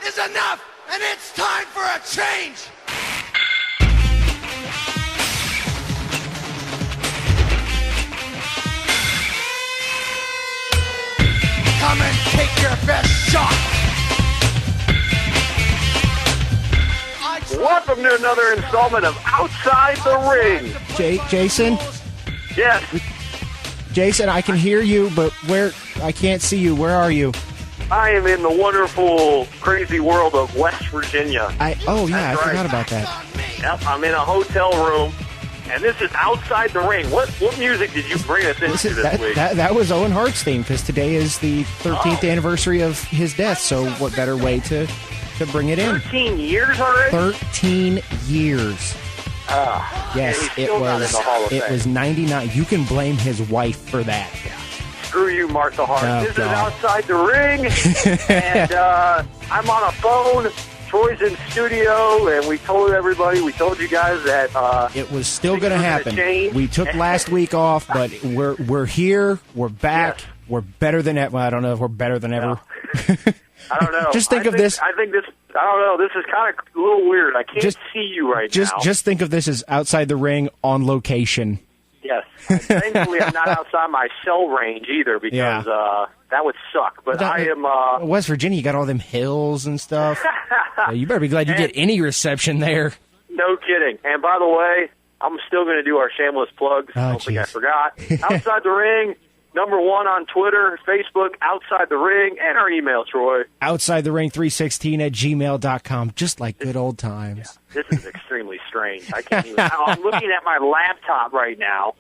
is enough, and it's time for a change. Come and take your best shot. Welcome to another installment of Outside the Ring. Jason? Yes. Jason, I can hear you, but I can't see you. Where are you? I am in the wonderful, crazy world of West Virginia. I forgot about that. Yep, I'm in a hotel room, and this is Outside the Ring. What music did you bring us into this week? That was Owen Hart's theme, because today is the 13th anniversary of his death, so what better way to bring it in? 13 years already? 13 years. Yes, it was 99. You can blame his wife for that. Screw you, Martha Hart. This is God. Outside the Ring, and I'm on a phone. Troy's in studio, and we told you guys that it was still going to happen. We took last week off, but we're here. We're back. Yes. We're better than ever. Well, I don't know if we're better than ever. No. I don't know. Just think of this. I think this. I don't know. This is kind of a little weird. I can't see you now. Just think of this as Outside the Ring on location. Yes. Thankfully, I'm not outside my cell range either, because that would suck. But I am. West Virginia, you got all them hills and stuff. You better be glad you get any reception there. No kidding. And by the way, I'm still going to do our shameless plugs. I don't think I forgot. Outside the Ring. #1 on Twitter, Facebook, Outside the Ring, and our email, Troy. OutsideTheRing316@gmail.com, just like good old times. Yeah, this is extremely strange. I can't even. I'm looking at my laptop right now.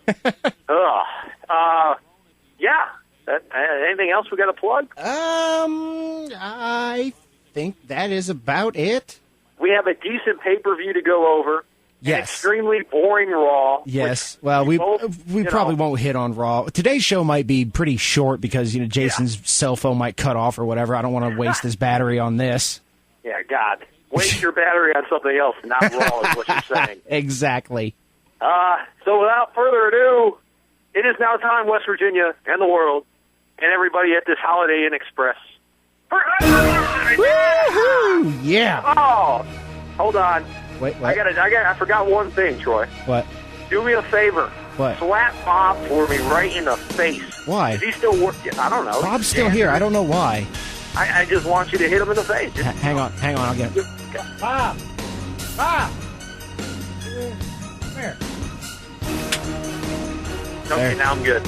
Anything else we got to plug? I think that is about it. We have a decent pay-per-view to go over. Yes. An extremely boring Raw. Yes. Well, we probably won't hit on Raw. Today's show might be pretty short because, Jason's cell phone might cut off or whatever. I don't want to waste his battery on this. Yeah, God. Waste your battery on something else, not Raw is what you're saying. Exactly. So without further ado, it is now time, West Virginia and the world, and everybody at this Holiday Inn Express. Woohoo! Yeah. Oh, hold on. Wait, what? I forgot one thing, Troy. What? Do me a favor. What? Slap Bob for me right in the face. Why? Is he still working? I don't know. Bob's still here. I don't know why. I just want you to hit him in the face. Hang on. I'll get it. Bob! Come here. Okay, now I'm good.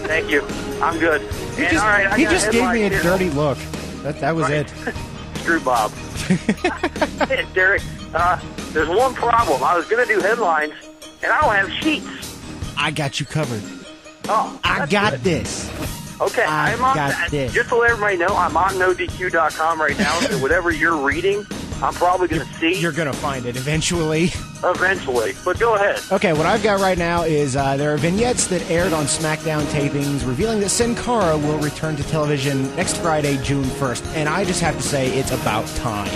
Thank you. I'm good. He just gave me a dirty look. That was it. Screw Bob. Hey, Derek, there's one problem. I was going to do headlines, and I don't have sheets. I got you covered. Oh, I got this. Okay, I'm on got this. Just to let everybody know, I'm on NoDQ.com right now, so whatever you're reading, I'm probably going to see. You're going to find it eventually. Eventually, but go ahead. Okay, what I've got right now is there are vignettes that aired on SmackDown tapings revealing that Sin Cara will return to television next Friday, June 1st. And I just have to say, it's about time.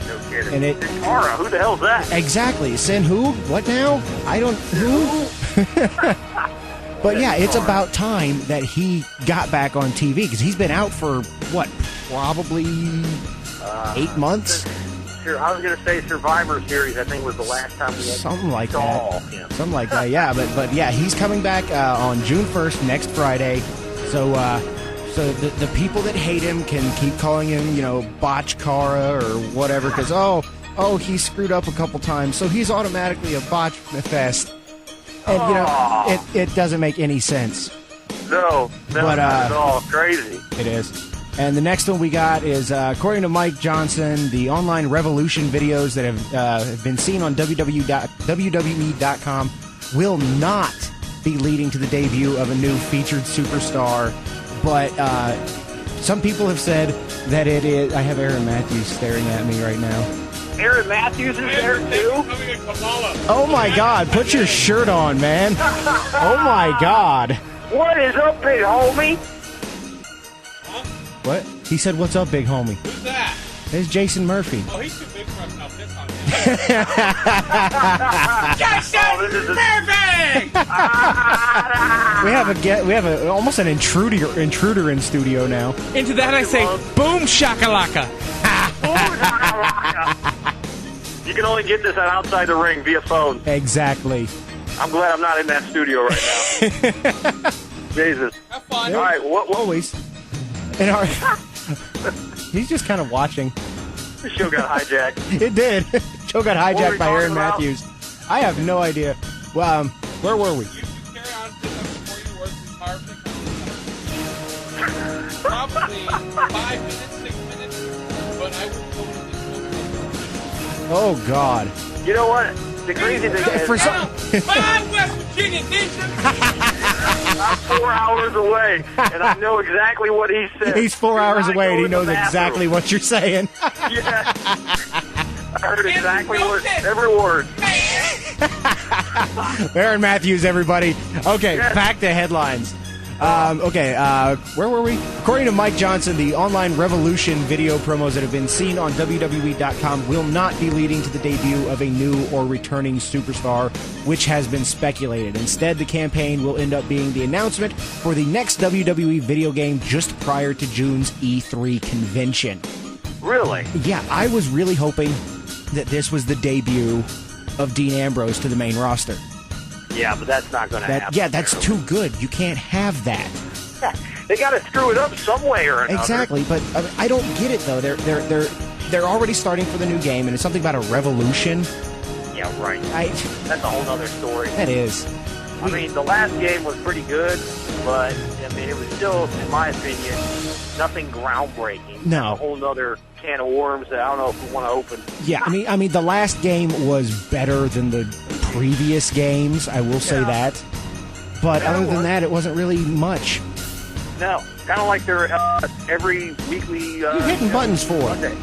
No kidding. And Sin Cara, who the hell's that? Exactly. Sin who? What now? Who? But yeah, it's about time that he got back on TV, because he's been out for, probably 8 months? Sure, I was going to say Survivor Series, I think, was the last time we had something like that. Yeah. Something like that, yeah. But yeah, he's coming back on June 1st, next Friday. So the people that hate him can keep calling him, Botch Cara or whatever, because, he screwed up a couple times, so he's automatically a Botch Fest. And, it doesn't make any sense. No, not at all. Crazy. It is. And the next one we got is, according to Mike Johnson, the online Revolution videos that have been seen on WWE.com will not be leading to the debut of a new featured superstar. But some people have said that it is. I have Aaron Matthews staring at me right now. Aaron Matthews is there too? Oh my God, put your shirt on, man. Oh my God. What is up, big homie? What? He said, "What's up, big homie?" Who's that? There's Jason Murphy. Oh, he's too big for us to piss on him. Jason Murphy! We have almost an intruder in studio now. Into that I say, boom shakalaka. You can only get this at Outside the Ring via phone. Exactly. I'm glad I'm not in that studio right now. Jesus. Have fun. All right, what Always. And our, he's just kind of watching. the show got hijacked? It did. Joe got What were hijacked we by Aaron talking about? Matthews. I have no idea. Well, where were we? You should carry on to before you work this power pick. Probably 5 minutes, 6 minutes, but I would go to this. Oh, God. You know what? The crazy thing is, For some- Bye, West Virginia Nation. I'm 4 hours away, and I know exactly what he said. He's 4 hours I away, and go he to the knows bathroom. exactly what you're saying. Yeah. I heard exactly every word. Aaron Matthews, everybody. Okay, Yes. back to headlines. Where were we? According to Mike Johnson, the online Revolution video promos that have been seen on WWE.com will not be leading to the debut of a new or returning superstar, which has been speculated. Instead, the campaign will end up being the announcement for the next WWE video game just prior to June's E3 convention. Really? Yeah, I was really hoping that this was the debut of Dean Ambrose to the main roster. Yeah, but that's not going to happen. Yeah, that's too good. You can't have that. They got to screw it up some way or another. Exactly, but I don't get it though. They're already starting for the new game, and it's something about a revolution. Yeah, right. That's a whole other story. That is. I mean, the last game was pretty good, but I mean, it was still, in my opinion, nothing groundbreaking. No. A whole other can of worms that I don't know if we want to open. Yeah, I mean, the last game was better than the previous games. I will say that. But Yeah, other it than was. that, it wasn't really much. No, kind of like their every weekly. You hitting buttons for? Monday.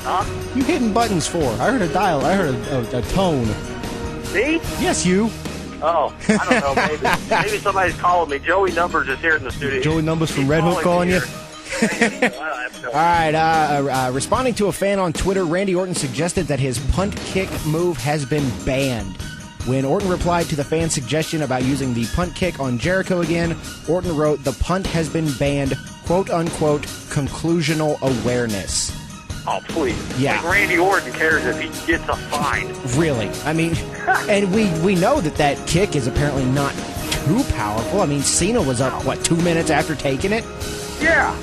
Huh? You hitting buttons for? I heard a dial. I heard a tone. Me? Yes, you. Oh, I don't know. Maybe somebody's calling me. Joey Numbers is here in the studio. Joey Numbers from He's Red Hook calling me you. here. I have no All right, responding to a fan on Twitter, Randy Orton suggested that his punt kick move has been banned. When Orton replied to the fan's suggestion about using the punt kick on Jericho again, Orton wrote, "The punt has been banned, quote-unquote, conclusional awareness." Oh, please. Yeah. Like Randy Orton cares if he gets a fine. Really? I mean, and we know that kick is apparently not too powerful. I mean, Cena was up, 2 minutes after taking it? Yeah.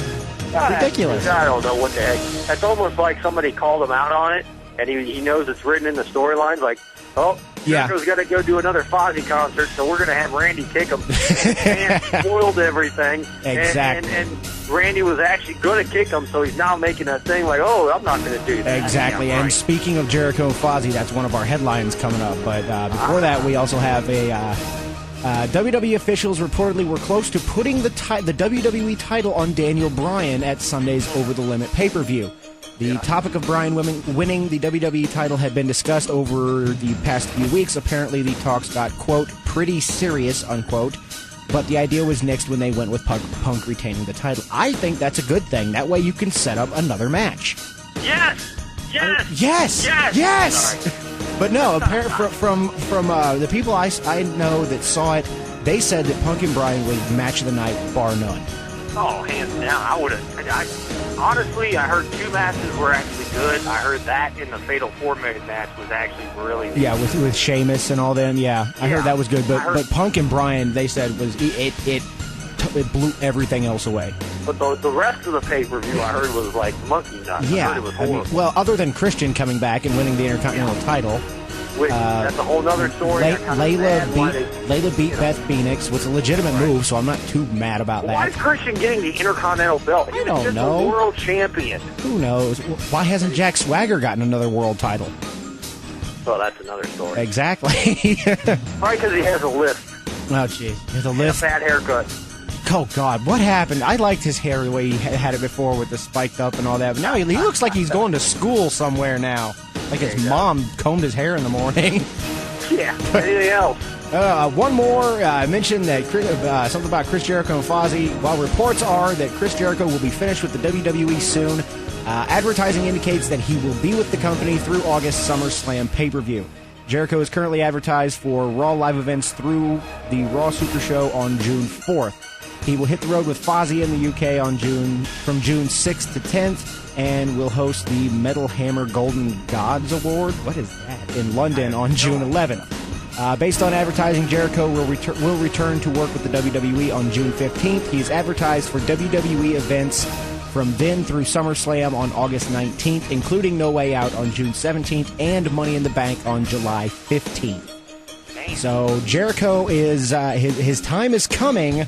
Ridiculous. I don't know what the heck. That's almost like somebody called him out on it, and he knows it's written in the storylines, like, oh, Yeah. Jericho's got to go do another Fozzy concert, so we're going to have Randy kick him. And spoiled everything. Exactly. And Randy was actually going to kick him, so he's now making a thing like, oh, I'm not going to do that. Exactly. Yeah, And right. speaking of Jericho and Fozzy, that's one of our headlines coming up. But before that, we also have a WWE officials reportedly were close to putting the WWE title on Daniel Bryan at Sunday's Over the Limit pay-per-view. The topic of Bryan winning the WWE title had been discussed over the past few weeks. Apparently, the talks got, quote, pretty serious, unquote. But the idea was nixed when they went with Punk retaining the title. I think that's a good thing. That way you can set up another match. Yes! Yes! Yes! Yes! Yes! Sorry. But no, apparently from the people I know that saw it, they said that Punk and Bryan was match of the night, bar none. Oh, hands down. I would have. Honestly, I heard two matches were actually good. I heard that in the Fatal 4-Man match was actually really Yeah, with Sheamus and all them. Yeah, I heard that was good. But Punk and Bryan, they said it blew everything else away. But the rest of the pay-per-view I heard was like monkey nuts. I heard it was horrible. well, other than Christian coming back and winning the Intercontinental title, Which, that's a whole other story. Layla beat Beth Phoenix, was a legitimate move, so I'm not too mad about Why is that. Christian getting the Intercontinental belt? He I don't was just know. a world champion. Who knows? Why hasn't Jack Swagger gotten another world title? Well, that's another story. Exactly. Probably because he has a lisp. Oh, jeez. There's a A list. bad haircut. Oh, God. What happened? I liked his hair the way he had it before with the spiked up and all that. But now he looks like he's going to school somewhere now. Like his mom combed his hair in the morning. Yeah. Anything else? One more. I mentioned that something about Chris Jericho and Fozzy. While reports are that Chris Jericho will be finished with the WWE soon, advertising indicates that he will be with the company through August SummerSlam pay-per-view. Jericho is currently advertised for Raw live events through the Raw Super Show on June 4th. He will hit the road with Fozzy in the UK from June 6th to 10th, and will host the Metal Hammer Golden Gods Award. What is that? In London on June 11th. Based on advertising, Jericho will return to work with the WWE on June 15th. He's advertised for WWE events from then through SummerSlam on August 19th, including No Way Out on June 17th and Money in the Bank on July 15th. So Jericho is his time is coming,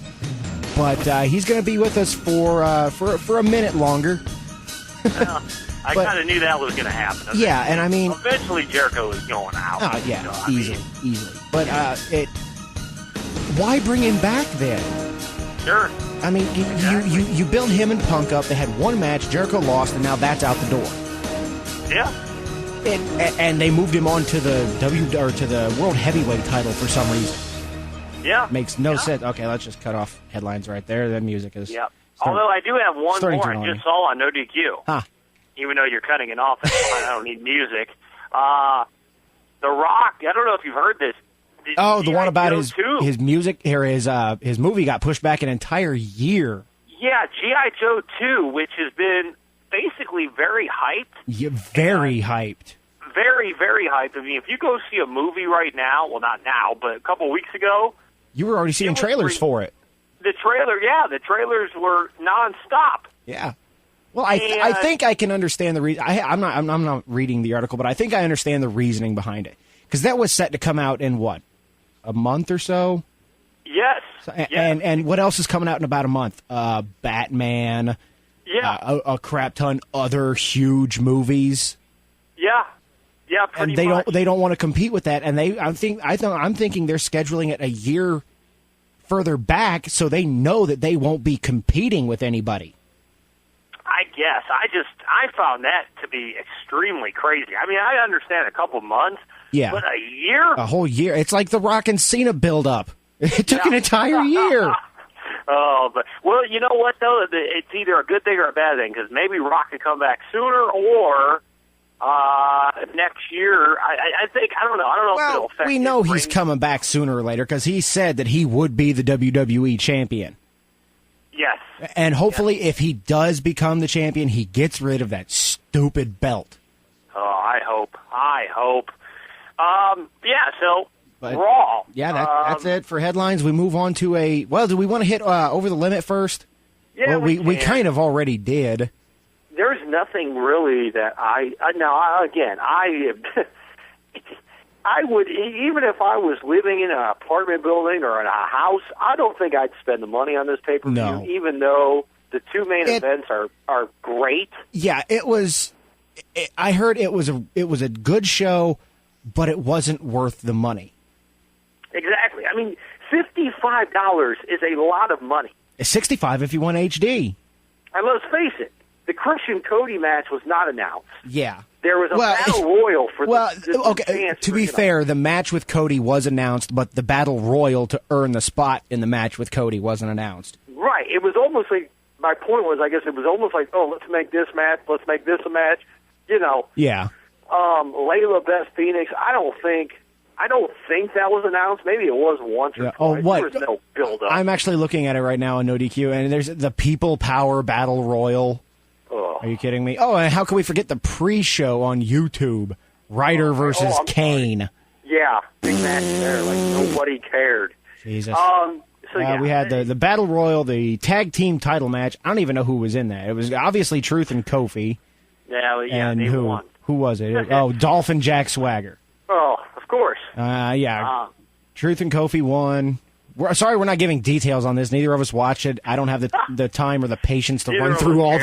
but he's going to be with us for a minute longer. Well, I kind of knew that was going to happen. Yeah, and I mean, eventually Jericho is going out. Oh yeah, easily. But why bring him back then? Sure. I mean, you build him and Punk up. They had one match. Jericho lost, and now that's out the door. Yeah. And they moved him on to the World Heavyweight title for some reason. Yeah. Makes no sense. Okay, let's just cut off headlines right there. The music is. Yeah. Although I do have one more I just saw on No DQ. Huh. Even though you're cutting it off, that's fine. I don't need music. The Rock. I don't know if you've heard this. The one about his music or his movie got pushed back an entire year. Yeah, G.I. Joe 2, which has been basically very hyped. Yeah, very hyped. Very, very hyped. I mean, if you go see a movie right now, well, not now, but a couple weeks ago, you were already seeing trailers for it. The trailers were nonstop. Yeah. Well, I think I can understand the reason. I'm not reading the article, but I think I understand the reasoning behind it, because that was set to come out in what, a month or so. Yes. And what else is coming out in about a month? Batman. Yeah. A crap ton other huge movies. Yeah. Yeah. Pretty and much. They don't want to compete with that, and I'm thinking they're scheduling it a year further back so they know that they won't be competing with anybody. I guess. I found that to be extremely crazy. I mean, I understand a couple months. Yeah. But a year? A whole year. It's like the Rock and Cena build-up. It took an entire year. Well, you know what, though? It's either a good thing or a bad thing, because maybe Rock could come back sooner, or next year. I think, I don't know if it'll affect we know his he's coming back sooner or later, because he said that he would be the WWE champion. Yes. And hopefully, if he does become the champion, he gets rid of that stupid belt. Oh, I hope. So But, Raw. Yeah, that's it for headlines. We move on to do we want to hit Over the Limit first? Yeah, well, we kind of already did. There's nothing really that I would, even if I was living in an apartment building or in a house, I don't think I'd spend the money on this pay-per-view, No. even though the two main events are great. Yeah, it was. I heard it was a good show, but it wasn't worth the money. Exactly. I mean, $55 is a lot of money. It's $65 if you want HD. And let's face it, the Christian Cody match was not announced. Yeah. There was a battle royal for to be fair, the match with Cody was announced, but the battle royal to earn the spot in the match with Cody wasn't announced. Right. It was almost like, my point was, I guess it was almost like, let's make this match, let's make this a match. You know. Yeah. Layla Beth Phoenix, I don't think that was announced. Maybe it was once or twice. Oh, what? There was no build-up. I'm actually looking at it right now on No DQ, and there's the People Power Battle Royal. Are you kidding me? Oh, and how can we forget the pre-show on YouTube? Ryder versus Kane. Yeah, big match there. Like, nobody cared. Jesus. We had the Battle Royal, the tag team title match. I don't even know who was in that. It was obviously Truth and Kofi. Yeah, and they won. Who was it? Dolph and Jack Swagger. Oh, of course. Truth and Kofi won. Sorry, we're not giving details on this. Neither of us watched it. I don't have the time or the patience to run through all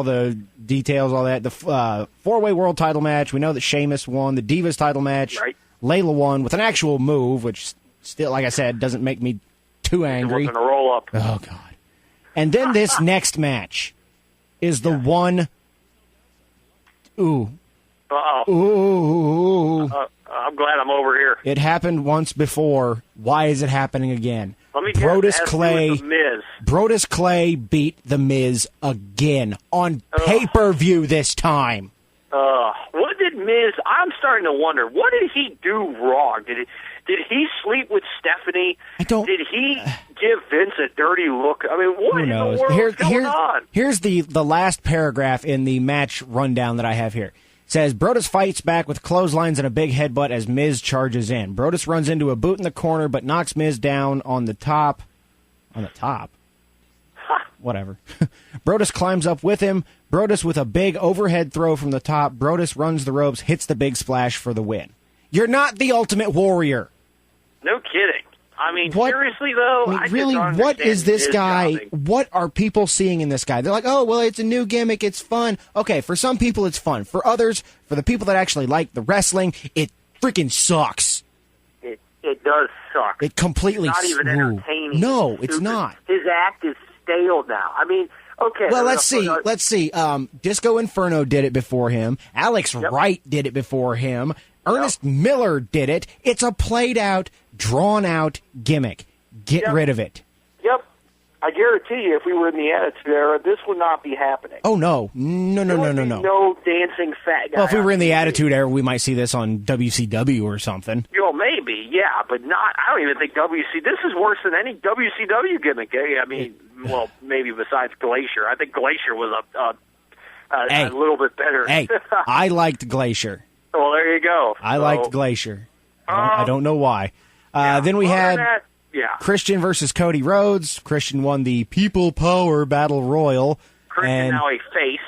the details, all that. The four-way world title match. We know that Sheamus won. The Divas title match. Right. Layla won with an actual move, which still, like I said, doesn't make me too angry. It wasn't a roll-up. Oh, God. And then this next match is the one... Ooh. Uh-oh. Ooh. I'm glad I'm over here. It happened once before. Why is it happening again? Let me guess. Brodus Clay. The Miz. Brodus Clay beat The Miz again on pay-per-view this time. What did Miz? I'm starting to wonder. What did he do wrong? Did Did he sleep with Stephanie? I don't. Did he give Vince a dirty look? I mean, what Who in knows? the world is going on? Here's the last paragraph in the match rundown that I have here. It says, Brodus fights back with clotheslines and a big headbutt as Miz charges in. Brodus runs into a boot in the corner, but knocks Miz down on the top. On the top? Whatever. Brodus climbs up with him. Brodus with a big overhead throw from the top. Brodus runs the ropes, hits the big splash for the win. You're not the Ultimate Warrior. No kidding. I mean, seriously, though? I mean, really, what is this guy? What are people seeing in this guy? They're like, oh, well, it's a new gimmick. It's fun. Okay, for some people, it's fun. For others, for the people that actually like the wrestling, it freaking sucks. It does suck. It completely It's not even entertaining. No, it's not. His act is stale now. I mean, okay. Well, let's see. Disco Inferno did it before him. Alex Wright did it before him. Ernest Miller did it. It's a played-out, drawn-out gimmick. Get rid of it. Yep. I guarantee you, if we were in the Attitude Era, this would not be happening. Oh, no. No. No dancing fat guy. Well, if we were in the Attitude Era, we might see this on WCW or something. Maybe, yeah, but not. I don't even think This is worse than any WCW gimmick. I mean, well, maybe besides Glacier. I think Glacier was a little bit better. Hey, I liked Glacier. Well, there you go. I liked Glacier. I don't know why. Then we had Christian versus Cody Rhodes. Christian won the People Power Battle Royal. Christian now a face.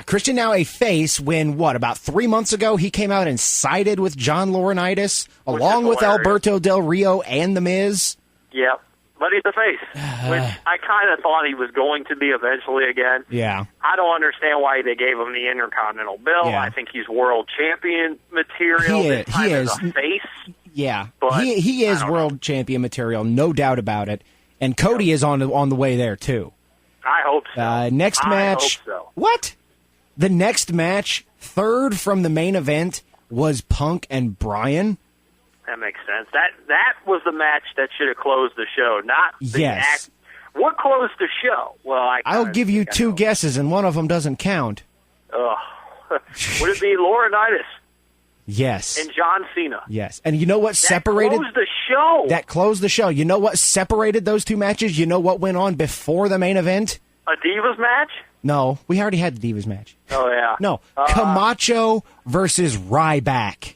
Christian now a face when, about 3 months ago, he came out and sided with John Laurinaitis, along with Alberto Del Rio and The Miz. Yep. But he's a face, which I kind of thought he was going to be eventually again. Yeah. I don't understand why they gave him the Intercontinental belt. Yeah. I think he's world champion material. He is. A face. Yeah. But he is world champion material, no doubt about it. And Cody is on the way there, too. I hope so. Next match. I hope so. What? The next match, third from the main event, was Punk and Bryan. That makes sense. That was the match that should have closed the show, not the act. What closed the show? Well, I'll give you two guesses, and one of them doesn't count. Ugh. Would it be Laurinaitis? Yes. And John Cena? Yes. And you know what separated? That closed the show. That closed the show. You know what separated those two matches? You know what went on before the main event? A Divas match? No, we already had the Divas match. Oh, yeah. No, Camacho versus Ryback.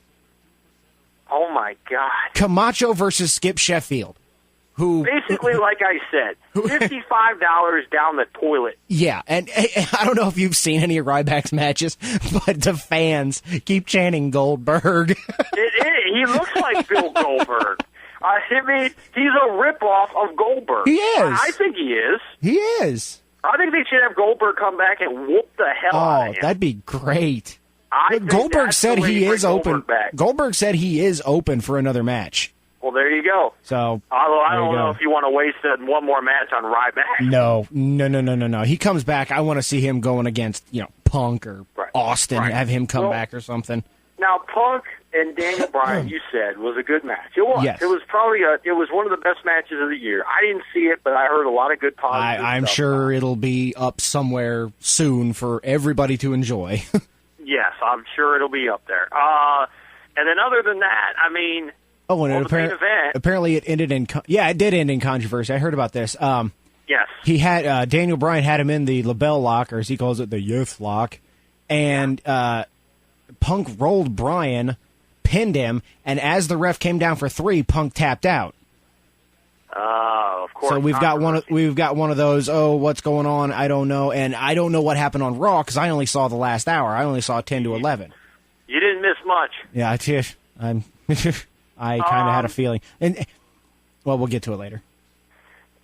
Oh, my God. Camacho versus Skip Sheffield. Who basically, like I said, $55 down the toilet. Yeah, and I don't know if you've seen any of Ryback's matches, but the fans keep chanting Goldberg. He looks like Bill Goldberg. I mean, he's a ripoff of Goldberg. He is. I think he is. He is. I think they should have Goldberg come back and whoop the hell out of him. That'd be great. Goldberg said he is open. Goldberg said he is open for another match. Well, there you go. So, although I don't know if you want to waste one more match on Ryback. No. He comes back. I want to see him going against Punk or Austin. Have him come back or something. Now, Punk and Daniel Bryan, you said, was a good match. It was. Yes. It was probably it was one of the best matches of the year. I didn't see it, but I heard a lot of good positive I'm stuff. sure it'll be up somewhere soon for everybody to enjoy. Yes, I'm sure it'll be up there. And then other than that, I mean, the main event. Apparently it ended in it did end in controversy. I heard about this. Yes. He had Daniel Bryan had him in the LaBelle lock, or as he calls it, the youth lock, and Punk rolled Bryan, pinned him, and as the ref came down for 3, Punk tapped out. Of course. So we've got one of those. Oh, what's going on? I don't know, and I don't know what happened on Raw because I only saw the last hour. I only saw 10 to 11. You didn't miss much. Yeah, I did. I kind of had a feeling, and we'll get to it later.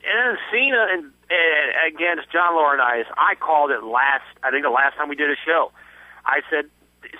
And then Cena against John Laurinaitis. I called it I think the last time we did a show. I said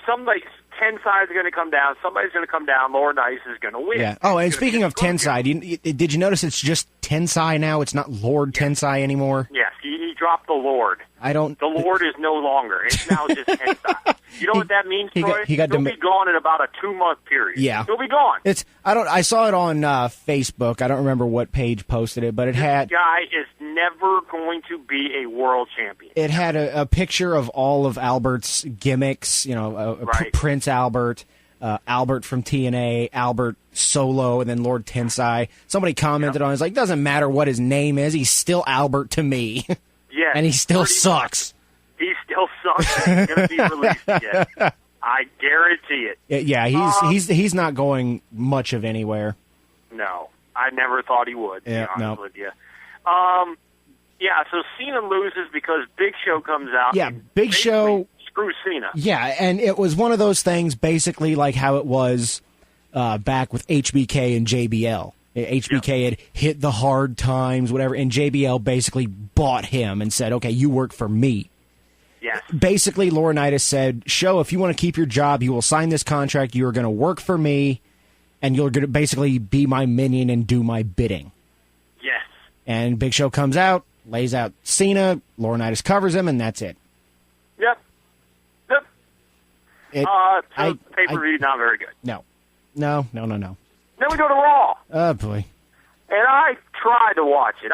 somebody. Tensai's going to come down. Somebody's going to come down. Laurinaitis is going to win. Yeah. Oh, and speaking of Tensai, did you notice it's just Tensai now? It's not Lord Tensai anymore? Yes, he dropped the Lord. The Lord is no longer. It's now just Tensai. You know what that means, Troy? He'll be gone in about a 2-month period. Yeah. He'll be gone. I saw it on Facebook. I don't remember what page posted it, but this guy is never going to be a world champion. It had a picture of all of Albert's gimmicks, Prince Albert, Albert from TNA, Albert Solo, and then Lord Tensai. Somebody commented on it, it's like, doesn't matter what his name is, he's still Albert to me. Yeah, and he still sucks. He still sucks. He's going to be released again. I guarantee it. Yeah, he's not going much of anywhere. No, I never thought he would, to be honest with you. Yeah, so Cena loses because Big Show comes out. Yeah, Big Show. Screw Cena. Yeah, and it was one of those things basically like how it was back with HBK and JBL. HBK had hit the hard times, whatever, and JBL basically bought him and said, okay, you work for me. Yes. Basically, Laurinaitis said, Show, if you want to keep your job, you will sign this contract, you are going to work for me, and you're going to basically be my minion and do my bidding. Yes. And Big Show comes out, lays out Cena, Laurinaitis covers him, and that's it. Yep. So pay-per-view, not very good. No. Then we go to Raw. Oh, boy. And I tried to watch it.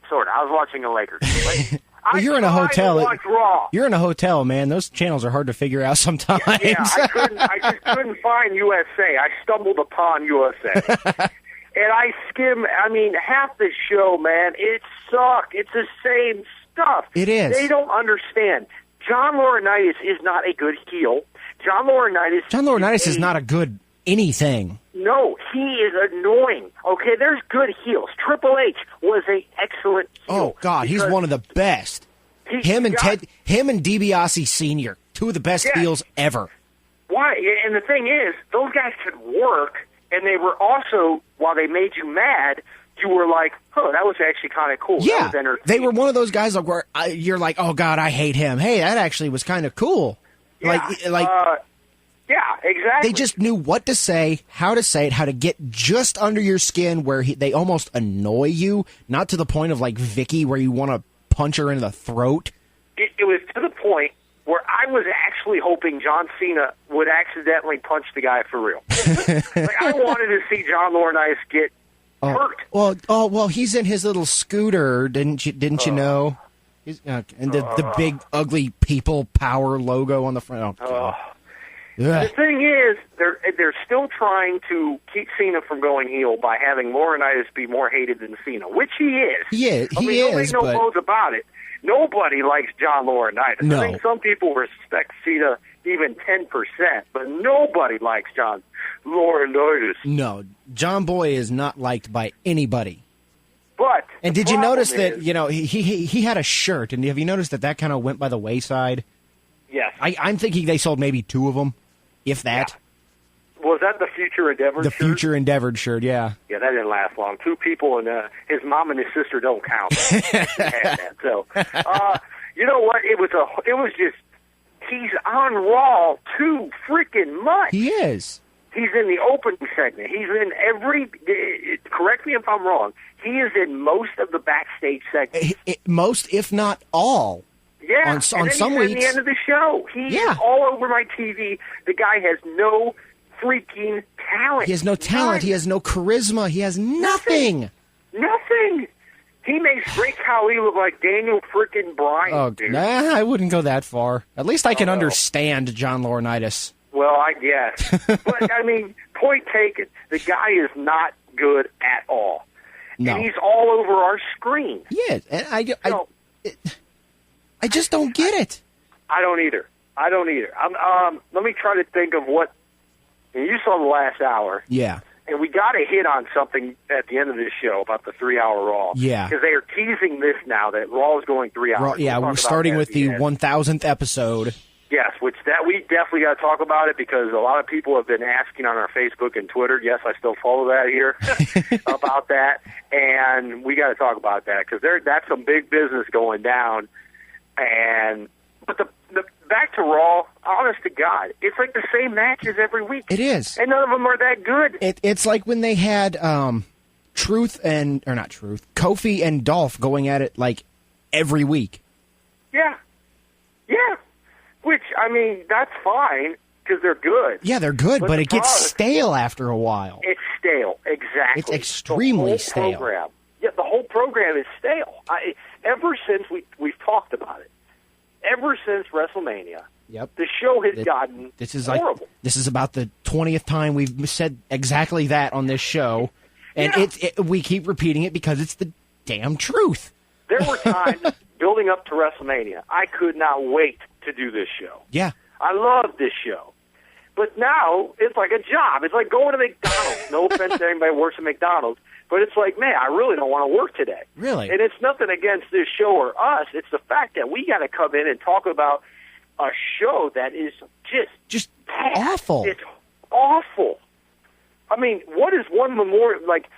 Sort of. I was watching the Lakers. Well, you're in a hotel. Raw. You're in a hotel, man. Those channels are hard to figure out sometimes. Yeah, I just couldn't find USA. I stumbled upon USA. And I skimmed, half the show, man, it sucked. It's the same stuff. It is. They don't understand. John Laurinaitis is not a good heel. John Laurinaitis is not a good anything. No, he is annoying. Okay, there's good heels. Triple H was an excellent heel. Oh, God, he's one of the best. Him and DiBiase Sr., two of the best heels ever. Why? And the thing is, those guys could work, and they were also, while they made you mad, you were like, oh, that was actually kind of cool. Yeah, they were one of those guys like where you're like, oh, God, I hate him. Hey, that actually was kind of cool. Yeah. Yeah, exactly. They just knew what to say, how to say it, how to get just under your skin where they almost annoy you, not to the point of like Vicky where you want to punch her in the throat. It was to the point where I was actually hoping John Cena would accidentally punch the guy for real. I wanted to see John Laurinaitis get hurt. Well, he's in his little scooter, didn't you know? He's, and the big ugly people power logo on the front. The thing is, they're still trying to keep Cena from going heel by having Laurinaitis be more hated than Cena, which he is. Yeah, he is. Make no bones about it. Nobody likes John Laurinaitis. No. I think some people respect Cena even 10%, but nobody likes John Laurinaitis. No, John Boy is not liked by anybody. And did you notice that, he had a shirt, and have you noticed that kind of went by the wayside? Yes. I'm thinking they sold maybe 2 of them, if that. Yeah. Was that the Future Endeavored shirt? The Future Endeavored shirt, yeah. Yeah, that didn't last long. 2 people, and his mom and his sister don't count. So, you know what? It was just, he's on Raw too freaking much. He is. He's in the opening segment. He's in correct me if I'm wrong, he is in most of the backstage segments. Most, if not all. Yeah, on some weeks. At the end of the show. He is all over my TV. The guy has no freaking talent. He has no talent. He has no charisma. He has nothing. Nothing. He makes Great Khali look like Daniel freaking Bryan. Oh, dude. Nah, I wouldn't go that far. At least I can understand John Laurinaitis. Well, I guess. But, point taken, the guy is not good at all. No. And he's all over our screen. Yeah, and I just don't get it. I don't either. Let me try to think of what. You saw the last hour. Yeah. And we got to hit on something at the end of this show about the 3-hour Raw. Yeah. Because they are teasing this now, that Raw is going 3 hours. We're starting with the 1,000th episode. Yes, we definitely got to talk about it because a lot of people have been asking on our Facebook and Twitter. Yes, I still follow that here about that. And we got to talk about that because that's some big business going down. But the back to Raw, honest to God, it's like the same matches every week. It is. And none of them are that good. It's like when they had Kofi and Dolph going at it like every week. Yeah. Yeah. Which, that's fine because they're good. Yeah, they're good, but it gets stale after a while. It's stale, exactly. It's extremely stale. The whole program is stale. Ever since we've talked about it, ever since WrestleMania, Yep. the show has gotten horrible. This is about the 20th time we've said exactly that on this show, and we keep repeating it because it's the damn truth. There were times building up to WrestleMania, I could not wait to do this show. Yeah. I love this show. But now it's like a job. It's like going to McDonald's. No offense to anybody who works at McDonald's, but it's like, man, I really don't want to work today. Really? And it's nothing against this show or us. It's the fact that we got to come in and talk about a show that is just bad. Awful. It's awful. I mean, what is one memorial? Like,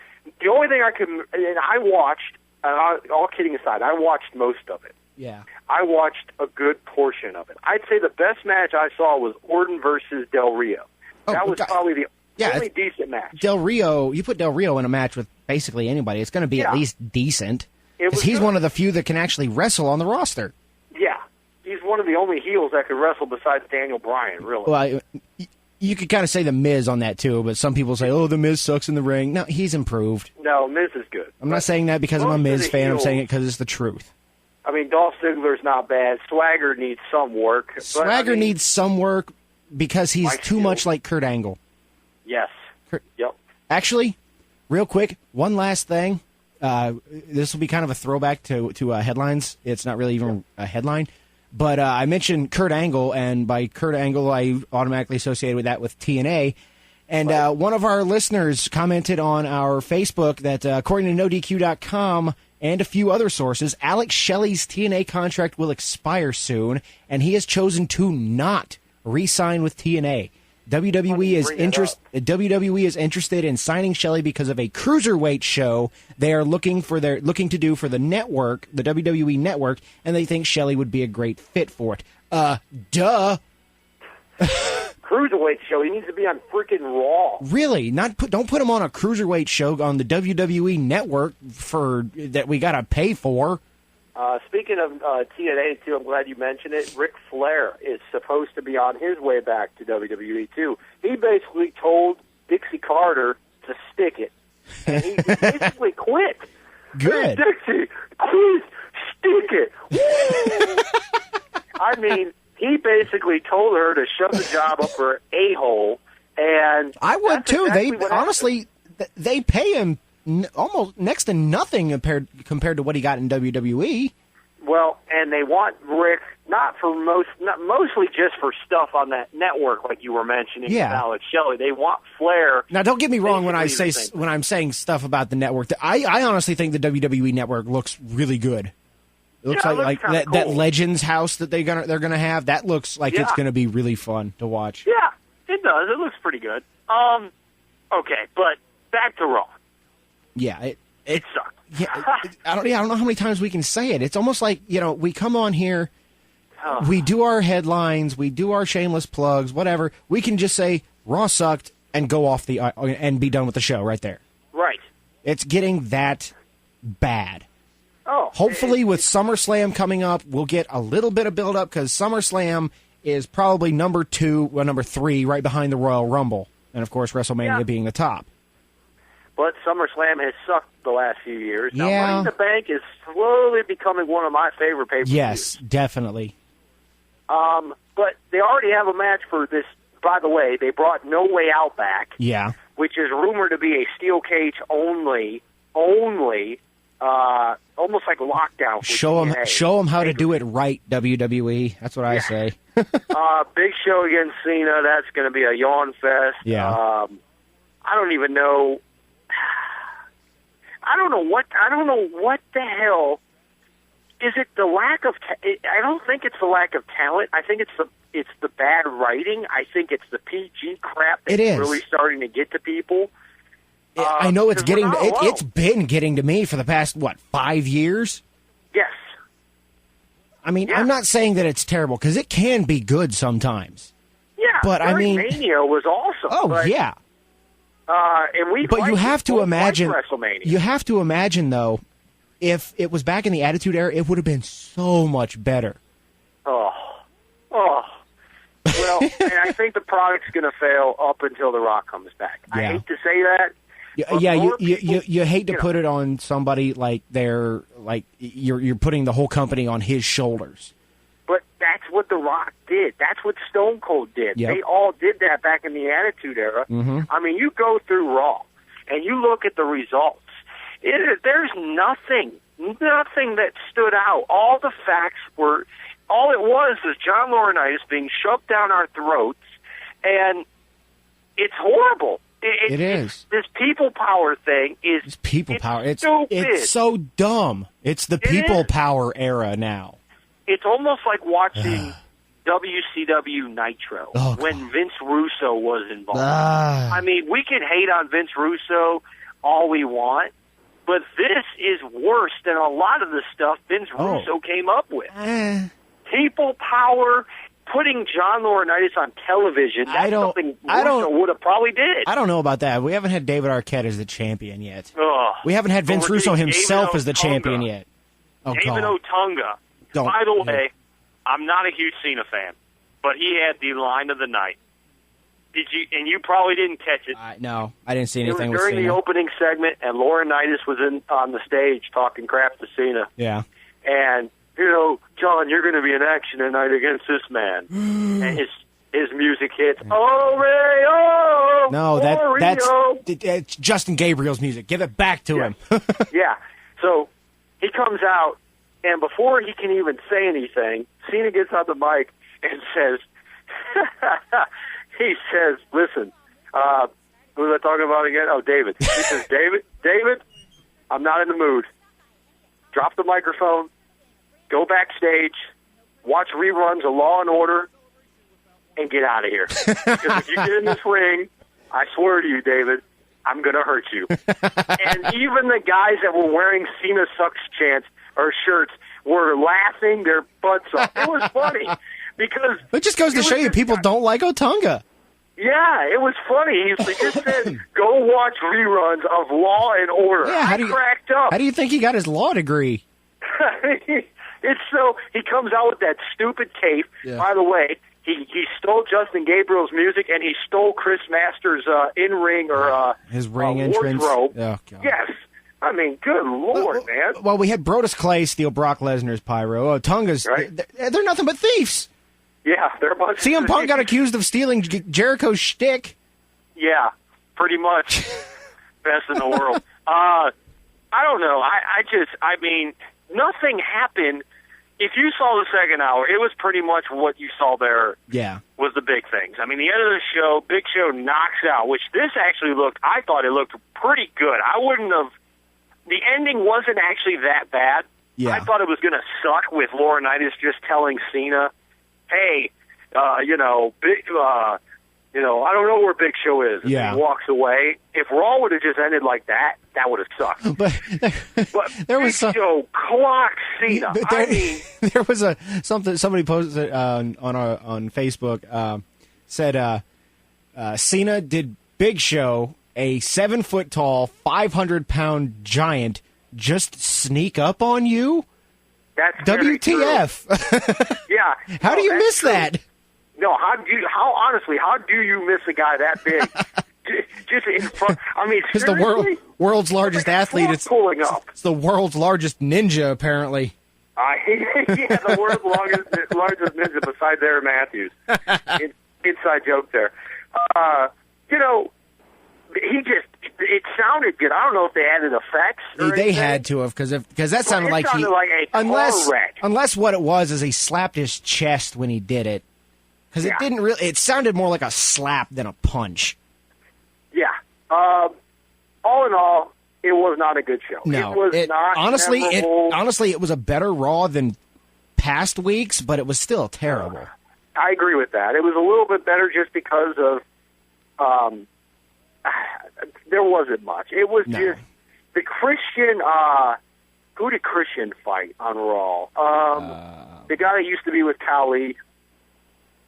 the only thing I can, and I watched, all kidding aside, I watched most of it. Yeah. I watched a good portion of it. I'd say the best match I saw was Orton versus Del Rio. That was probably the only decent match. Del Rio, you put Del Rio in a match with basically anybody, it's going to be at least decent. Because he's one of the few that can actually wrestle on the roster. Yeah. He's one of the only heels that could wrestle besides Daniel Bryan, really. Well, you could kind of say The Miz on that, too, but some people say, oh, The Miz sucks in the ring. No, he's improved. No, Miz is good. I'm not saying that because I'm a Miz fan. I'm saying it because it's the truth. I mean, Dolph Ziggler's not bad. Swagger needs some work. Swagger needs some work because he's too much like Kurt Angle. Yes. Yep. Actually, real quick, one last thing. This will be kind of a throwback to headlines. It's not really even a headline. But I mentioned Kurt Angle, and by Kurt Angle, I automatically associated with that with TNA. And one of our listeners commented on our Facebook that according to NoDQ.com and a few other sources, Alex Shelley's TNA contract will expire soon, and he has chosen to not re-sign with TNA. WWE is interested in signing Shelley because of a cruiserweight show they are looking to do for the network, the WWE network, and they think Shelley would be a great fit for it. Duh. Cruiserweight show. He needs to be on freaking Raw. Really? Don't put him on a cruiserweight show on the WWE network that we got to pay for. Speaking of TNA, too, I'm glad you mentioned it. Ric Flair is supposed to be on his way back to WWE, too. He basically told Dixie Carter to stick it. And he basically quit. Good. Hey, Dixie, please stick it. I mean, he basically told her to shove the job up her a-hole. And I would, too. Exactly honestly, they pay him almost next to nothing compared to what he got in WWE. Well, and they want Rick mostly just for stuff on that network, like you were mentioning. Yeah. Alex Shelley. They want Flair. Now, don't get me wrong when I'm saying stuff about the network. I honestly think the WWE network looks really good. It looks like cool. that Legends house that they're gonna have. That looks like it's gonna be really fun to watch. Yeah, it does. It looks pretty good. Okay, but back to Raw. Yeah, it sucked. Yeah, I don't know how many times we can say it. It's almost like, we come on here, we do our headlines, we do our shameless plugs, whatever. We can just say Raw sucked and go off and be done with the show right there. Right. It's getting that bad. Oh. Hopefully, with SummerSlam coming up, we'll get a little bit of build up because SummerSlam is probably number 3, right behind the Royal Rumble, and of course WrestleMania being the top. But SummerSlam has sucked the last few years. Now, Yeah. Money in the Bank is slowly becoming one of my favorite pay-per-views. Yes, definitely. But they already have a match for this. By the way, they brought No Way Out back. Yeah. Which is rumored to be a steel cage only, almost like Lockdown. Show them how to do it right, WWE. That's what I say. Big Show against Cena. That's going to be a yawn fest. Yeah. I don't even know. I don't know what the hell. Is it the lack of? I don't think it's the lack of talent. I think it's the bad writing. I think it's the PG crap that's really starting to get to people. I know it's getting. It's been getting to me for the past 5 years. Yes. I mean, I'm not saying that it's terrible because it can be good sometimes. Yeah, but I mean, Mania was awesome. Oh yeah. But you have to imagine. WrestleMania. You have to imagine though, if it was back in the Attitude Era, it would have been so much better. Oh. Well, and I think the product's going to fail up until The Rock comes back. I hate to say that. You hate to put it on somebody like you're putting the whole company on his shoulders. But That's what The Rock did. That's what Stone Cold did. Yep. They all did that back in the Attitude Era. Mm-hmm. I mean, you go through Raw, and you look at the results. There's nothing that stood out. All the facts were, all it was John Laurinaitis being shoved down our throats, and it's horrible. It is. This people power thing is It's people power. It's stupid. It's so dumb. It's the people power era now. It's almost like watching WCW Nitro when Vince Russo was involved. I mean, we can hate on Vince Russo all we want, but this is worse than a lot of the stuff Vince Russo came up with. People power, putting John Laurinaitis on television, that's something Russo would have probably did. I don't know about that. We haven't had David Arquette as the champion yet. Ugh. We haven't had Vince Russo himself as the Otunga. champion yet. Oh, David God. Otunga. By the way, I'm not a huge Cena fan, but he had the line of the night. Did you? And you probably didn't catch it. No, I didn't see It anything was with during Cena. the opening segment, and Laurinaitis was on the stage talking crap to Cena. Yeah. And, John, you're going to be in action tonight against this man. And his music hits. Oh, Ray, oh! No, that's Justin Gabriel's music. Give it back to him. Yeah. So he comes out, and before he can even say anything, Cena gets on the mic and says, listen, who was I talking about again? Oh, David. He says, David, I'm not in the mood. Drop the microphone, go backstage, watch reruns of Law and Order, and get out of here. Because if you get in this ring, I swear to you, David, I'm going to hurt you. And even the guys that were wearing Cena Sucks chants or shirts were laughing their butts off. It was funny because it just goes to show you people don't like Otunga. Yeah, it was funny. He just said, "Go watch reruns of Law and Order." Yeah, I cracked up. How do you think he got his law degree? It's so he comes out with that stupid cape. Yeah. By the way, he stole Justin Gabriel's music and he stole Chris Masters' in-ring or his ring entrance. Wardrobe. Oh, God. Yes. I mean, good Lord, man. Well, we had Brodus Clay steal Brock Lesnar's pyro. Otunga's, right. They're nothing but thieves. Yeah, they're a bunch CM Punk got accused of stealing Jericho's shtick. Yeah, pretty much. Best in the world. I don't know. I mean, nothing happened. If you saw the second hour, it was pretty much what you saw there. Yeah. Was the big things. I mean, the end of the show, Big Show knocks out, which this actually I thought it looked pretty good. I wouldn't have, the ending wasn't actually that bad. Yeah. I thought it was going to suck with Laurinaitis just telling Cena, hey, I don't know where Big Show is. And yeah. He walks away. If Raw would have just ended like that, that would have sucked. But there was Big Show clocked Cena. There was something somebody posted on Facebook said Cena did Big Show, a 7-foot tall, 500-pound giant, just sneak up on you. That's WTF? Yeah. How do you miss that? No, how do you miss a guy that big? Just in front. I mean, it's the world's largest athlete. It's pulling up. It's the world's largest ninja, apparently. Yeah, the world's largest ninja besides Aaron Matthews. Inside joke there. It sounded good. I don't know if they added effects. They had to have because that sounded like a car wreck. Unless what it was is he slapped his chest when he did it. Because it didn't really. It sounded more like a slap than a punch. Yeah. All in all, it was not a good show. No, it was not. Honestly, it was a better Raw than past weeks, but it was still terrible. I agree with that. It was a little bit better just because of. There wasn't much. It was just the Christian. Who did Christian fight on Raw? The guy that used to be with Khali.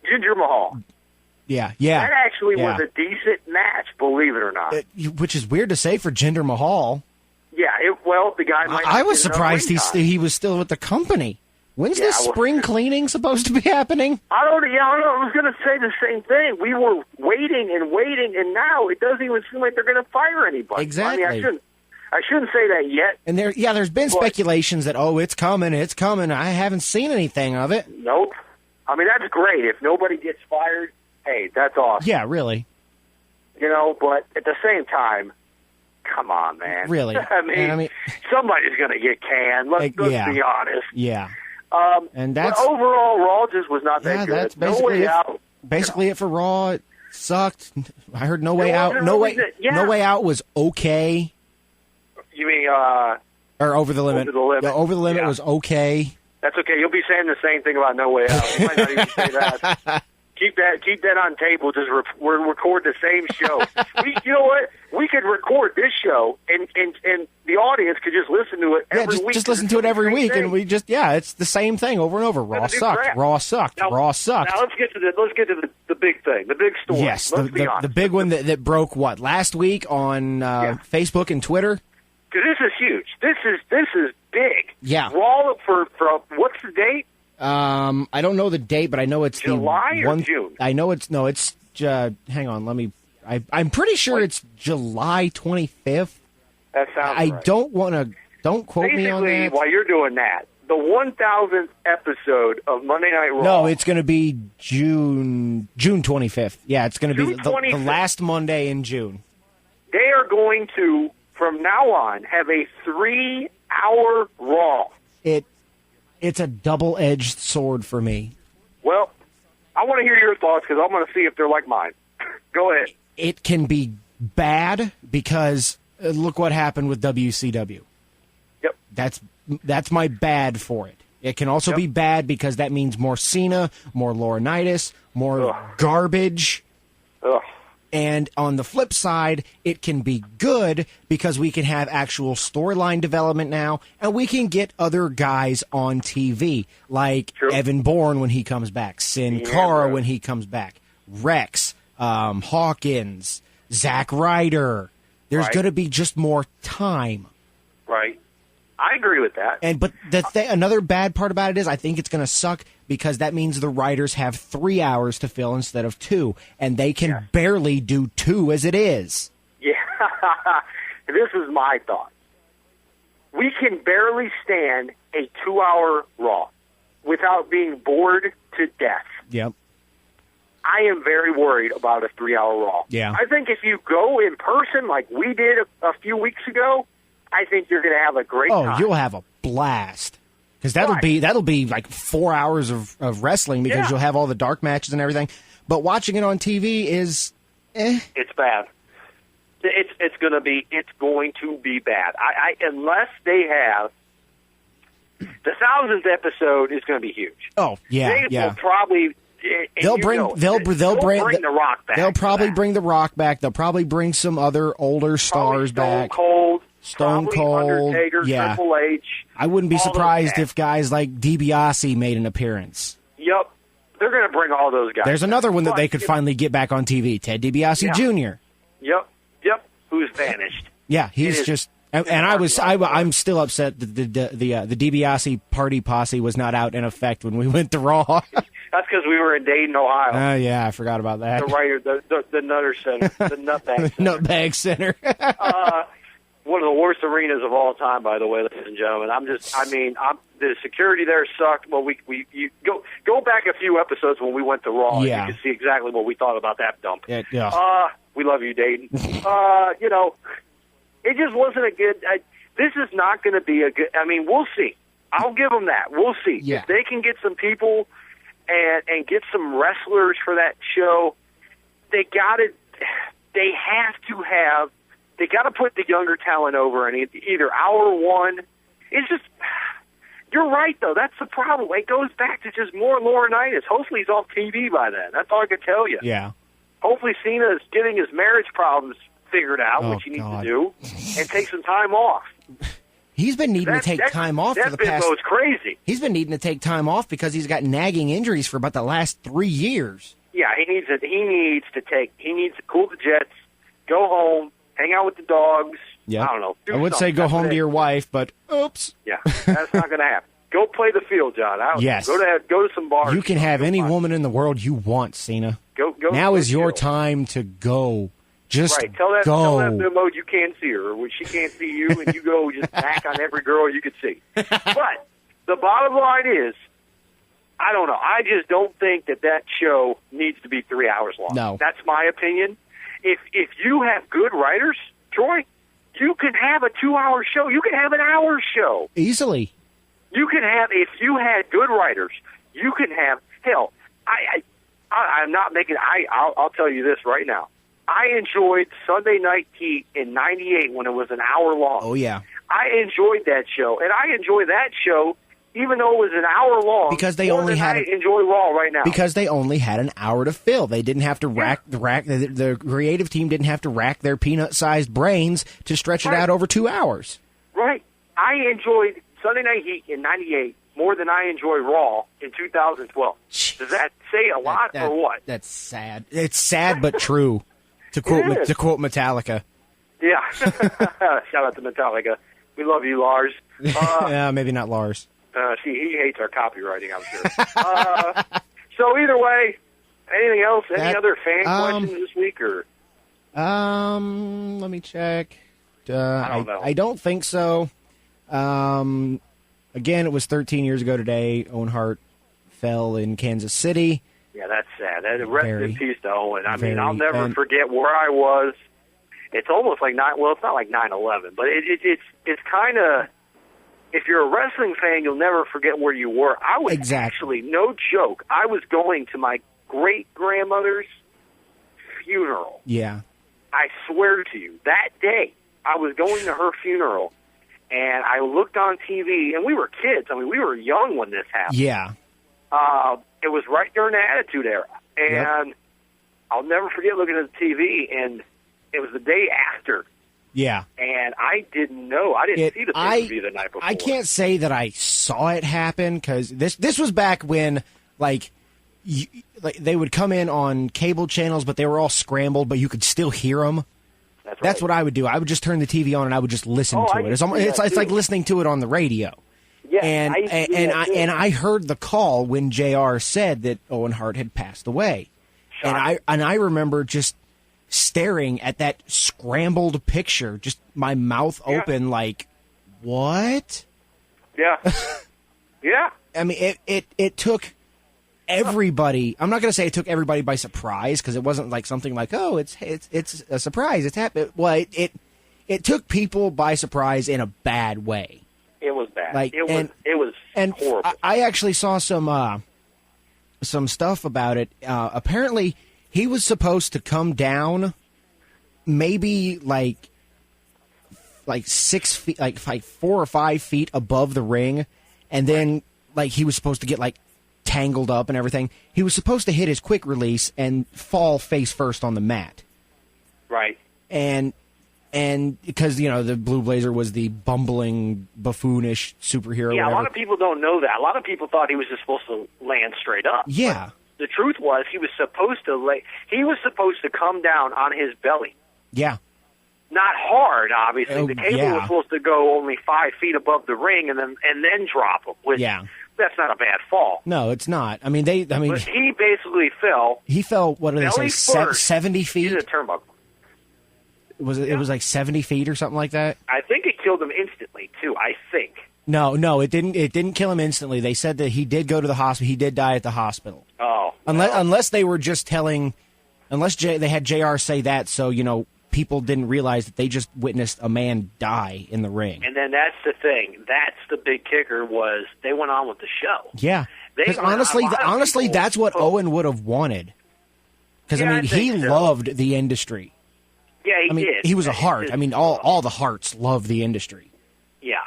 Jinder Mahal. Yeah. That actually was a decent match, believe it or not. Which is weird to say for Jinder Mahal. Yeah, the guy might I was surprised he was still with the company. When's this spring cleaning supposed to be happening? I don't know. I was going to say the same thing. We were waiting, and now it doesn't even seem like they're going to fire anybody. Exactly. I mean, I shouldn't say that yet. And there's been speculations that, it's coming. I haven't seen anything of it. Nope. I mean, that's great. If nobody gets fired, hey, that's awesome. Yeah, really. But at the same time, come on, man. Really. I mean, somebody's going to get canned. Let's be honest. Yeah. And but that's overall, Raw just was not that good. That's basically No Way Out. Basically it for Raw. It sucked. I heard No Way Out. No Way Out was okay. You mean or Over the Limit? Over the Limit. Yeah, Over the Limit was okay. That's okay. You'll be saying the same thing about No Way Out. You might not even say that. Keep that on table. Just we're record the same show. You know what? We could record this show, and the audience could just listen to it every week. Just listen to it every week, and we it's the same thing over and over. Raw sucked. Crap. Raw sucked. Now, Raw sucked. Now let's get to the big thing, the big story. Yes, the big one that broke last week on Facebook and Twitter. Because this is huge. This is big. Yeah. Raw for what's the date? I don't know the date, but I know it's July or June. I know it's hang on, let me. I'm pretty sure it's July 25th. That sounds right. Don't quote me on that. Basically, while you're doing that, the 1,000th episode of Monday Night Raw. No, it's going to be June 25th. Yeah, it's going to be the last Monday in June. They are going to, from now on, have a 3-hour Raw. It's a double-edged sword for me. Well, I want to hear your thoughts because I'm going to see if they're like mine. Go ahead. It can be bad because look what happened with WCW. Yep. That's my bad for it. It can also be bad because that means more Cena, more Laurinaitis, more garbage. Ugh. And on the flip side, it can be good because we can have actual storyline development now, and we can get other guys on TV, like Evan Bourne when he comes back, Sin Cara when he comes back, Rex, Hawkins, Zack Ryder. There's going to be just more time. Right. I agree with that. But another bad part about it is I think it's going to suck because that means the writers have 3 hours to fill instead of 2, and they can barely do 2 as it is. Yeah. This is my thought. We can barely stand a 2-hour Raw without being bored to death. Yep. I am very worried about a 3-hour Raw. Yeah. I think if you go in person like we did a few weeks ago, I think you're going to have a great time. Oh, you'll have a blast. Because that'll be like 4 hours of wrestling because you'll have all the dark matches and everything. But watching it on TV is It's bad. It's going to be bad. I unless they have the 1,000th episode is going to be huge. Oh, yeah, they will probably they'll bring the Rock back. They'll probably bring the Rock back. They'll probably bring some other older stars back. Stone Cold, Undertaker, Triple H. I wouldn't be surprised if guys like DiBiase made an appearance. Yep. They're going to bring all those guys. There's another one that they could finally get back on TV, Ted DiBiase Jr. Yep. Who's vanished. Yeah, he's just and I'm still upset that the DiBiase party posse was not out in effect when we went to Raw. That's because we were in Dayton, Ohio. Oh, yeah, I forgot about that. The Nutter Center, the Nutbag Center. Nutbag Center. One of the worst arenas of all time, by the way, ladies and gentlemen. The security there sucked. Well, you go back a few episodes when we went to Raw, and you can see exactly what we thought about that dump. We love you, Dayton. It just wasn't a good. This is not going to be a good. I mean, we'll see. I'll give them that. We'll see if they can get some people and get some wrestlers for that show. They got to put the younger talent over in either hour one. It's just, you're right, though. That's the problem. It goes back to just more Laurinaitis. Hopefully he's off TV by then. That's all I can tell you. Yeah. Hopefully Cena is getting his marriage problems figured out, which he needs to do, and take some time off. He's been needing to take time off for the past... That crazy. He's been needing to take time off because he's got nagging injuries for about the last 3 years. Yeah, he needs to cool the jets, go home, hang out with the dogs. Yeah. I don't know. I would say go home to your wife, but oops. Yeah, that's not going to happen. Go play the field, John. Yes. Go to some bars. You can have any woman in the world you want, Cena. Go. Now is your time to go. Just tell that go. mode you can't see her, or when she can't see you, and you go just back on every girl you could see. But the bottom line is, I don't know. I just don't think that show needs to be 3 hours long. No. That's my opinion. If you have good writers, Troy, you can have a 2-hour show. You can have an hour show. Easily. You can have, if you had good writers, you can have, hell, I'm not making, I'll tell you this right now. I enjoyed Sunday Night Heat in 98 when it was an hour long. Oh, yeah. I enjoyed that show, and I enjoy that show even though it was an hour long. Because they only had. I enjoy Raw right now. Because they only had an hour to fill. They didn't have to rack the creative team didn't have to rack their peanut-sized brains to stretch it out over 2 hours. Right. I enjoyed Sunday Night Heat in 98 more than I enjoy Raw in 2012. Jeez. Does that say a lot or what? That's sad. It's sad but true. To quote Metallica. Yeah. Shout out to Metallica. We love you, Lars. Yeah, maybe not Lars. See, he hates our copywriting, I'm sure. So either way, anything else? Any other fan questions this week? Or let me check. I don't know. I don't think so. Again, it was 13 years ago today. Owen Hart fell in Kansas City. Yeah, that's sad. Rest in peace to Owen. I mean, I'll never forget where I was. It's almost like it's not like 9/11, but it's kind of. If you're a wrestling fan, you'll never forget where you were. I was actually, no joke, I was going to my great-grandmother's funeral. Yeah. I swear to you, that day, I was going to her funeral, and I looked on TV, and we were kids. I mean, we were young when this happened. Yeah. It was right during the Attitude Era, and I'll never forget looking at the TV, and it was the day after. Yeah. And I didn't know. I didn't see the pay-per-view the night before. I can't say that I saw it happen because this was back when, like, they would come in on cable channels, but they were all scrambled, but you could still hear them. That's what I would do. I would just turn the TV on and I would just listen to it. It's like listening to it on the radio. Yeah, and I heard the call when JR said that Owen Hart had passed away. And I remember just staring at that scrambled picture, just my mouth open, like, what? Yeah. Yeah. I mean, it took everybody. I'm not going to say it took everybody by surprise because it wasn't like something like, oh, it's a surprise. It's happened. Well, it took people by surprise in a bad way. It was bad. Like, it was horrible. I actually saw some stuff about it. Apparently, he was supposed to come down maybe like 6 feet, like 4 or 5 feet above the ring, and then like he was supposed to get like tangled up and everything. He was supposed to hit his quick release and fall face first on the mat. Right. And because, the Blue Blazer was the bumbling, buffoonish superhero. Yeah, whatever. a lot of people don't know that. A lot of people thought he was just supposed to land straight up. Yeah. But the truth was he was supposed to come down on his belly. Yeah. Not hard, obviously. Oh, The cable was supposed to go only 5 feet above the ring and then drop him. Which, that's not a bad fall. No, it's not. But he basically fell. He fell. What do they say? 70 feet. He's a turnbuckle. It was like 70 feet or something like that? I think it killed him instantly, too, I think. No, it didn't. It didn't kill him instantly. They said that he did go to the hospital. He did die at the hospital. Oh. Unless they were just telling, they had JR say that, so, people didn't realize that they just witnessed a man die in the ring. And then that's the thing. That's the big kicker was they went on with the show. Yeah. Because honestly, that's what Owen would have wanted. Because, he loved the industry. Yeah, he did. He was a Hart. All the Harts love the industry. Yeah.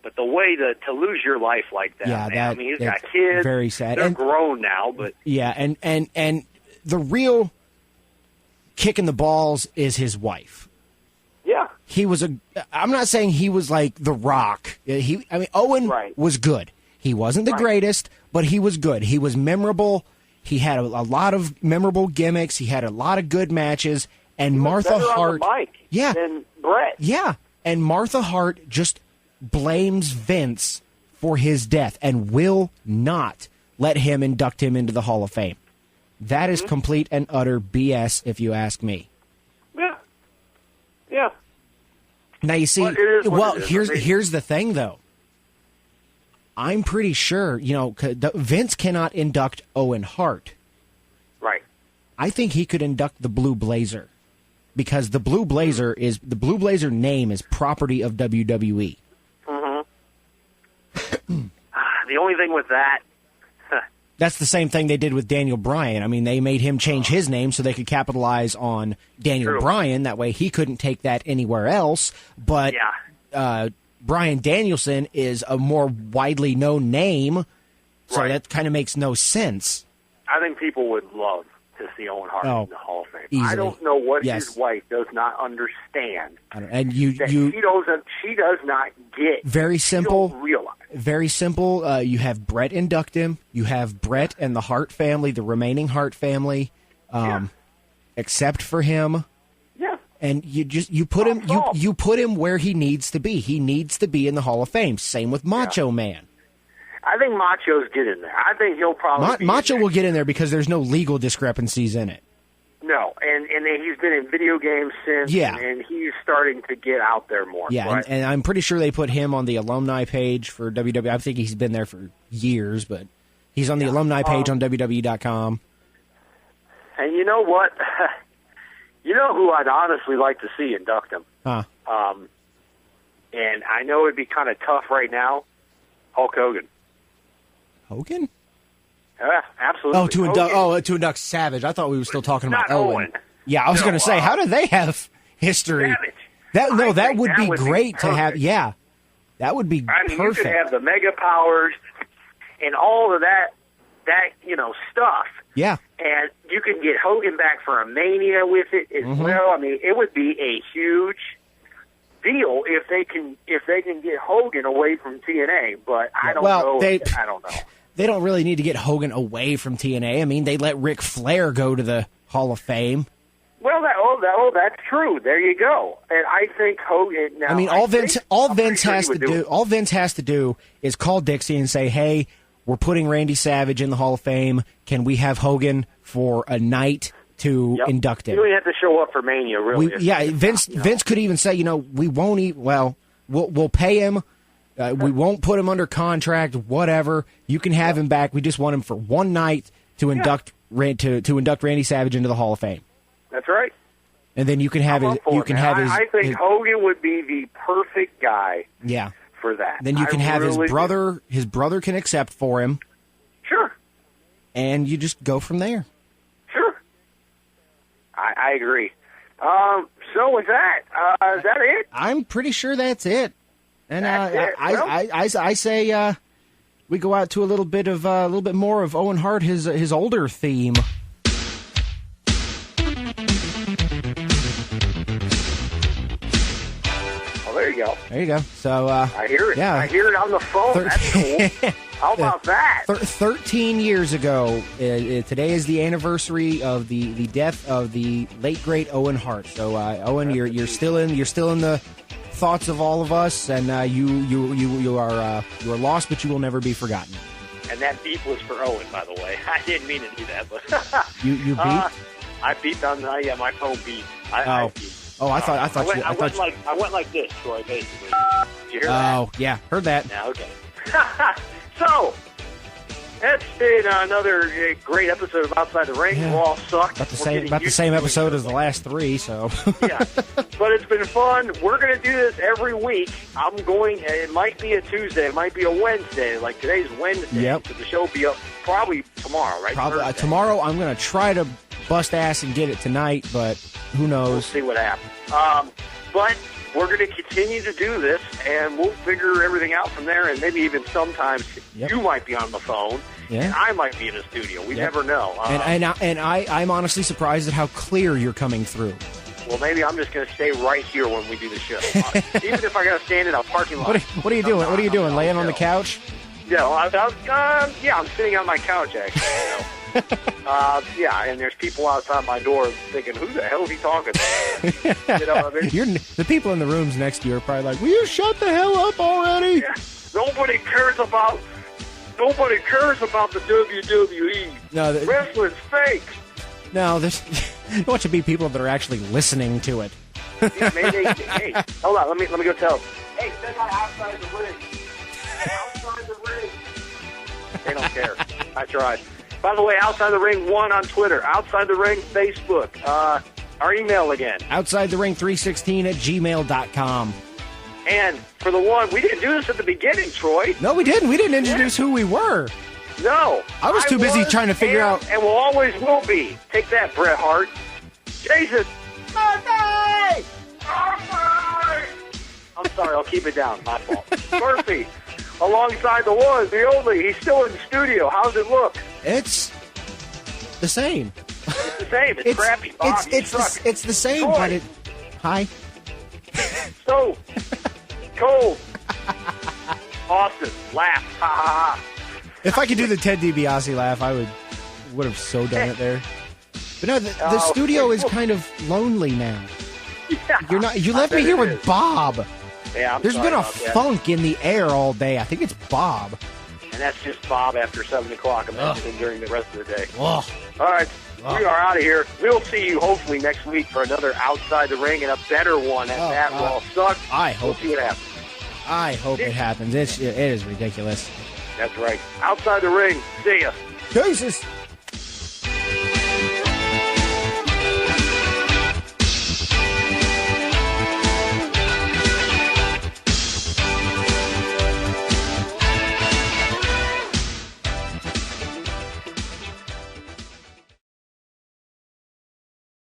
But the way to lose your life like that, man. He's got kids. Very sad. They're grown now, but... Yeah, and the real kick in the balls is his wife. Yeah. I'm not saying he was like The Rock. Owen was good. He wasn't the greatest, but he was good. He was memorable. He had a lot of memorable gimmicks. He had a lot of good matches. And Martha Hart... on the mic than Brett. Yeah, and Martha Hart just blames Vince for his death and will not let him induct him into the Hall of Fame. That is complete and utter BS, if you ask me. Yeah. Yeah. Now, you see, here's the thing, though. I'm pretty sure, Vince cannot induct Owen Hart. Right. I think he could induct the Blue Blazer because the Blue Blazer name is property of WWE. The only thing with that, that's the same thing they did with Daniel Bryan. I mean, they made him change his name so they could capitalize on Daniel Bryan. That way he couldn't take that anywhere else. But Bryan Danielson is a more widely known name, so that kind of makes no sense. I think people would love to see Owen Hart in the Hall of Fame. Easily. I don't know what his wife does not understand. She does not get. Very simple. She don't realize. Very simple. You have Brett induct him. You have Brett and the Hart family, the remaining Hart family, except for him. Yeah. And you put him where he needs to be. He needs to be in the Hall of Fame. Same with Macho Man. I think Macho's get in there. I think he'll probably Macho will get in there because there's no legal discrepancies in it. No, and he's been in video games since, and he's starting to get out there more. Yeah, and I'm pretty sure they put him on the alumni page for WWE. I think he's been there for years, but he's on the alumni page on WWE.com. And you know what? You know who I'd honestly like to see induct him? Huh. And I know it'd be kind of tough right now. Hulk Hogan. Hogan? Yeah, absolutely. To induct Savage. I thought we were still talking about Not Owen. Yeah, I was going to say, how do they have history? Savage. That would be great to perfect. have. Yeah, that would be perfect. You could have the mega powers and all of that stuff. Yeah. And you can get Hogan back for a Mania with it as well. I mean, it would be a huge deal if they can get Hogan away from TNA. But I don't know. I don't know. They don't really need to get Hogan away from TNA. I mean, they let Ric Flair go to the Hall of Fame. Well, that's true. There you go. And I think Hogan. Now, I mean, all Vince has to do is call Dixie and say, "Hey, we're putting Randy Savage in the Hall of Fame. Can we have Hogan for a night to induct him?" You don't have to show up for Mania, really. Vince could even say, we won't we'll pay him. We won't put him under contract, whatever. You can have him back. We just want him for one night to induct Randy Savage into the Hall of Fame. That's right. And then you can have I think Hogan would be the perfect guy. Yeah. For that. Then you can have his brother. His brother can accept for him. Sure. And you just go from there. Sure. I agree. So with that, is that it? I'm pretty sure that's it. And I say we go out to a little bit more of Owen Hart, his older theme. Well, there you go. There you go. So I hear it. Yeah, I hear it on the phone. That's cool. How about that? 13 years ago, today is the anniversary of the death of the late great Owen Hart. So Owen, you're still in the thoughts of all of us, and you are lost, but you will never be forgotten. And that beep was for Owen, by the way. I didn't mean to do that, but you beeped. I beeped on my phone beeped. I beeped. I went like this, Troy. Basically, did you hear that? Oh yeah, heard that. Yeah, okay. So that's been another great episode of Outside the Ring. Yeah. We're all sucked. About the same episode as the last three, so. Yeah, but it's been fun. We're going to do this every week. It might be a Tuesday, it might be a Wednesday. Like today's Wednesday, yep. So the show will be up probably tomorrow, right? Probably tomorrow. I'm going to try to bust ass and get it tonight, but who knows? We'll see what happens. But we're going to continue to do this, and we'll figure everything out from there, and maybe even sometimes you might be on the phone, and I might be in the studio. We never know. I'm honestly surprised at how clear you're coming through. Well, maybe I'm just going to stay right here when we do the show. Even if I got to stand in a parking lot. What are you doing? What are you doing? Laying on the couch? Yeah, I'm sitting on my couch, actually. And there's people outside my door thinking, who the hell is he talking to? You know what I mean? The people in the rooms next to you are probably like, will you shut the hell up already? Yeah. Nobody cares about the WWE. No, wrestling's fake. No, there's want to be people that are actually listening to it. Yeah, maybe. Hey, hold on. Let me go tell them. Hey, send my outside the ring. Outside the ring. They don't care. I tried. By the way, Outside the Ring 1 on Twitter. Outside the Ring Facebook. Our email again. OutsideTheRing316@gmail.com. And for the one, we didn't do this at the beginning, Troy. No, we didn't. We didn't introduce who we were. No. I was too busy trying to figure out. And will always will be. Take that, Bret Hart. Jason. Murphy! I'm sorry, I'll keep it down. My fault. Murphy, alongside the one, the only. He's still in the studio. How's it look? It's the same. It's the same. It's crappy. Bob, it's the same, Troy. but it. Hi. So cold. Austin, laugh. Ha ha ha. If I could do the Ted DiBiase laugh, I would have so done it there. But no, the studio is kind of lonely now. Yeah, You're not. You left me here with Bob. Yeah, There's been a funk in the air all day. I think it's Bob. And that's just Bob after 7 o'clock. Imagine during the rest of the day. Ugh. All right, we are out of here. We'll see you hopefully next week for another Outside the Ring and a better one at that. Will suck. I hope. We'll see what happens. I hope it happens. It is ridiculous. That's right. Outside the Ring. See ya. Jesus.